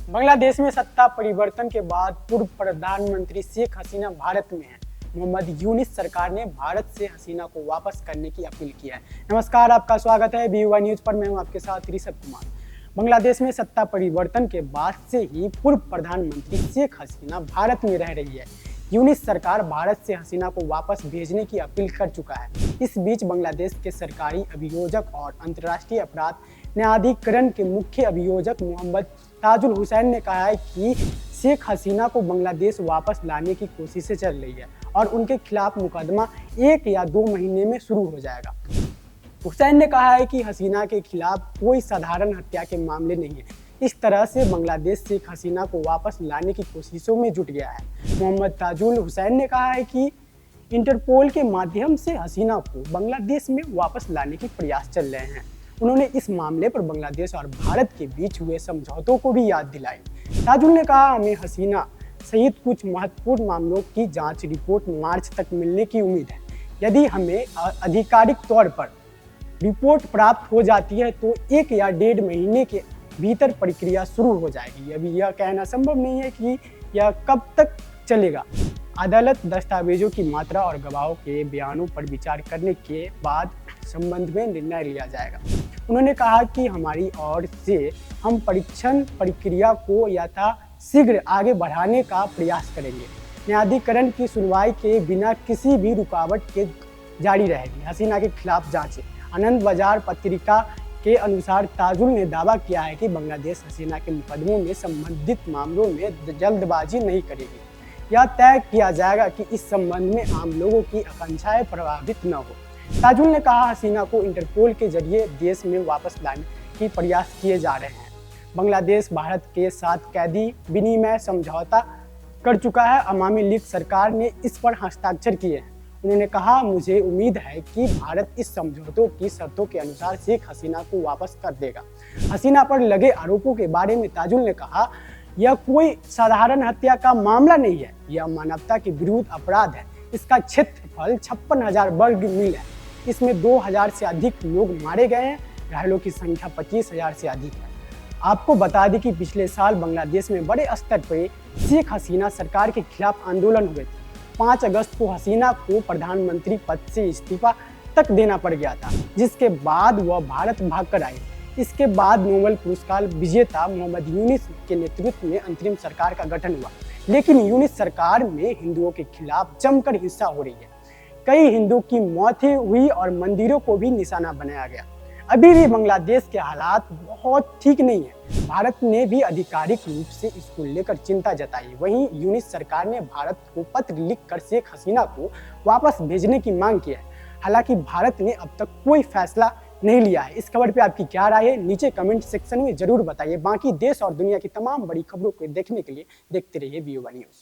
बांग्लादेश में सत्ता परिवर्तन के बाद पूर्व प्रधानमंत्री शेख हसीना भारत में हैं। मोहम्मद यूनिस सरकार ने भारत से हसीना को वापस करने की अपील की है। नमस्कार, आपका स्वागत है BUI न्यूज पर। मैं हूं आपके साथ ऋषभ कुमार। बांग्लादेश में सत्ता परिवर्तन के बाद से ही पूर्व प्रधानमंत्री शेख हसीना भारत में रह रही है। यूनिस सरकार भारत से हसीना को वापस भेजने की अपील कर चुका है। इस बीच बांग्लादेश के सरकारी अभियोजक और अंतर्राष्ट्रीय अपराध न्यायाधिकरण के मुख्य अभियोजक मोहम्मद ताजुल हुसैन ने कहा है कि शेख हसीना को बांग्लादेश वापस लाने की कोशिशें चल रही है और उनके खिलाफ मुकदमा 1 या 2 महीने में शुरू हो जाएगा। हुसैन ने कहा है कि हसीना के खिलाफ कोई साधारण हत्या के मामले नहीं है। इस तरह से बांग्लादेश शेख हसीना को वापस लाने की कोशिशों में जुट गया है। मोहम्मद ताजुल हुसैन ने कहा है कि इंटरपोल के माध्यम से हसीना को बांग्लादेश में वापस लाने के प्रयास चल रहे हैं। उन्होंने इस मामले पर बांग्लादेश और भारत के बीच हुए समझौतों को भी याद दिलाई। ताजुल ने कहा, हमें हसीना सहित कुछ महत्वपूर्ण मामलों की जांच रिपोर्ट मार्च तक मिलने की उम्मीद है। यदि हमें आधिकारिक तौर पर रिपोर्ट प्राप्त हो जाती है तो 1 या 1.5 महीने के भीतर प्रक्रिया शुरू हो जाएगी। अभी यह कहना संभव नहीं है कि यह कब तक चलेगा। अदालत दस्तावेजों की मात्रा और गवाहों के बयानों पर विचार करने के बाद संबंध में निर्णय लिया जाएगा। उन्होंने कहा कि हमारी ओर से हम परीक्षण प्रक्रिया को यथाशीघ्र आगे बढ़ाने का प्रयास करेंगे। न्यायाधिकरण की सुनवाई के बिना किसी भी रुकावट के जारी रहेगी। हसीना के खिलाफ जांचें। आनंद बाजार पत्रिका के अनुसार ताजुल ने दावा किया है कि बांग्लादेश हसीना के मुकदमों में संबंधित मामलों में जल्दबाजी नहीं करेगी। यह तय किया जाएगा कि इस संबंध में आम लोगों की आकांक्षाएं प्रभावित न हो। ताजुल ने कहा, हसीना को इंटरपोल के जरिए देश में वापस लाने के प्रयास किए जा रहे हैं। बांग्लादेश भारत के साथ कैदी विनिमय समझौता कर चुका है। अवामी लीग सरकार ने इस पर हस्ताक्षर किए हैं। उन्होंने कहा, मुझे उम्मीद है कि भारत इस समझौतों की शर्तों के अनुसार शेख हसीना को वापस कर देगा। हसीना पर लगे आरोपों के बारे में ताजुल ने कहा, यह कोई साधारण हत्या का मामला नहीं है। यह मानवता के विरुद्ध अपराध है। इसका क्षेत्रफल 56,000 वर्ग मील है। इसमें 2,000 से अधिक लोग मारे गए हैं। घायलों की संख्या 25,000 से अधिक है। आपको बता दें कि पिछले साल बांग्लादेश में बड़े स्तर पर शेख हसीना सरकार के खिलाफ आंदोलन हुए थे। 5 अगस्त को हसीना को प्रधानमंत्री पद से इस्तीफा तक देना पड़ गया था, जिसके बाद वह भारत भागकर आई। इसके बाद नोबेल पुरस्कार विजेता मोहम्मद यूनिस के नेतृत्व में अंतरिम सरकार का गठन हुआ। लेकिन यूनिस सरकार में हिंदुओं के खिलाफ जमकर हिंसा हो रही है। कई हिंदुओं की मौत हुई और मंदिरों को भी निशाना बनाया गया। अभी भी बांग्लादेश के हालात बहुत ठीक नहीं है। भारत ने भी आधिकारिक रूप से इसको लेकर चिंता जताई। वहीं यूनिस सरकार ने भारत को पत्र लिखकर शेख हसीना को वापस भेजने की मांग की है। हालांकि भारत ने अब तक कोई फैसला नहीं लिया है। इस खबर पे आपकी क्या राय है, नीचे कमेंट सेक्शन में जरूर बताइए। बाकी देश और दुनिया की तमाम बड़ी खबरों को देखने के लिए देखते रहिए BUI न्यूज।